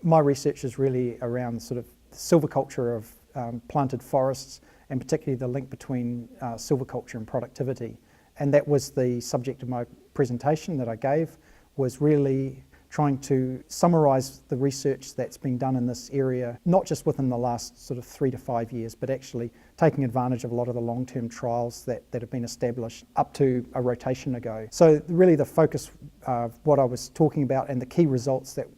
My research is really around sort of the silviculture of planted forests, and particularly the link between silviculture and productivity. And that was the subject of my presentation that I gave, was really trying to summarise the research that's been done in this area, not just within the last sort of 3 to 5 years, but actually taking advantage of a lot of the long-term trials that have been established up to a rotation ago. So really the focus of what I was talking about and the key results that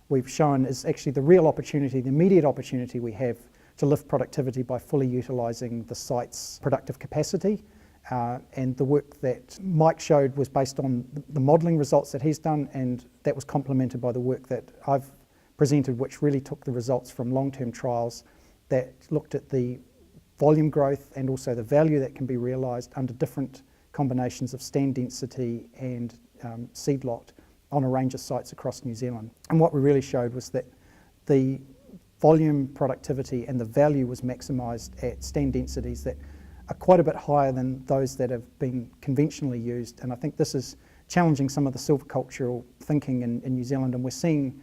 we've shown is actually the real opportunity, the immediate opportunity we have to lift productivity by fully utilising the site's productive capacity. And the work that Mike showed was based on the modelling results that he's done, and that was complemented by the work that I've presented, which really took the results from long-term trials that looked at the volume growth and also the value that can be realised under different combinations of stand density and seed lot on a range of sites across New Zealand. And what we really showed was that the volume productivity and the value was maximised at stand densities that are quite a bit higher than those that have been conventionally used. And I think this is challenging some of the silvicultural thinking in New Zealand, and we're seeing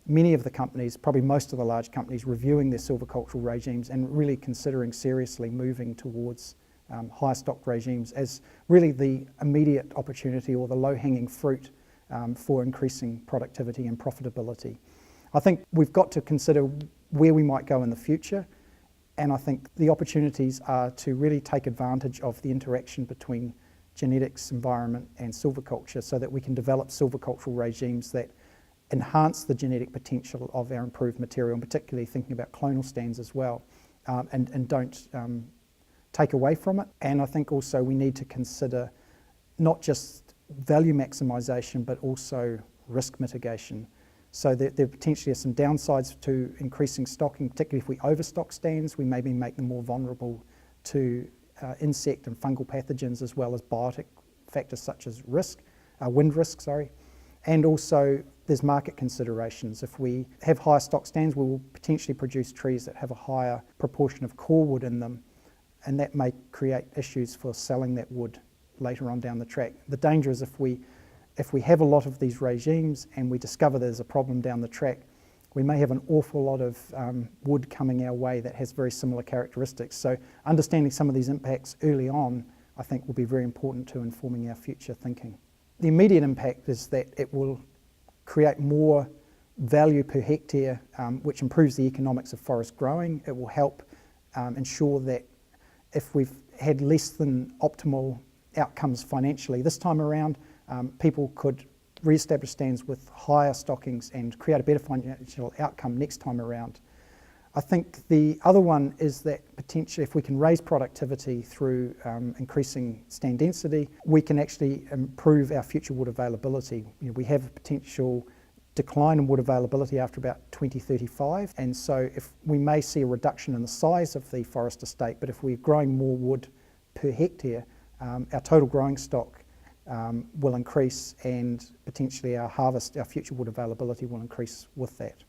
many of the companies, probably most of the large companies, reviewing their silvicultural regimes and really considering seriously moving towards higher stock regimes as really the immediate opportunity or the low-hanging fruit for increasing productivity and profitability. I think we've got to consider where we might go in the future, and I think the opportunities are to really take advantage of the interaction between genetics, environment and silviculture so that we can develop silvicultural regimes that enhance the genetic potential of our improved material, and particularly thinking about clonal stands as well, and don't take away from it. And I think also we need to consider not just value maximisation but also risk mitigation. So there potentially are some downsides to increasing stocking, particularly if we overstock stands. We maybe make them more vulnerable to insect and fungal pathogens, as well as biotic factors such as wind risk. And also there's market considerations. If we have higher stock stands, we will potentially produce trees that have a higher proportion of core wood in them, and that may create issues for selling that wood later on down the track. The danger is if we have a lot of these regimes and we discover there's a problem down the track, we may have an awful lot of wood coming our way that has very similar characteristics. So understanding some of these impacts early on, I think, will be very important to informing our future thinking. The immediate impact is that it will create more value per hectare, which improves the economics of forest growing. It will help ensure that if we've had less than optimal outcomes financially this time around, people could re-establish stands with higher stockings and create a better financial outcome next time around. I think the other one is that potentially if we can raise productivity through increasing stand density, we can actually improve our future wood availability. We have a potential decline in wood availability after about 2035, and so if we may see a reduction in the size of the forest estate, but if we're growing more wood per hectare, our total growing stock will increase, and potentially our future wood availability will increase with that.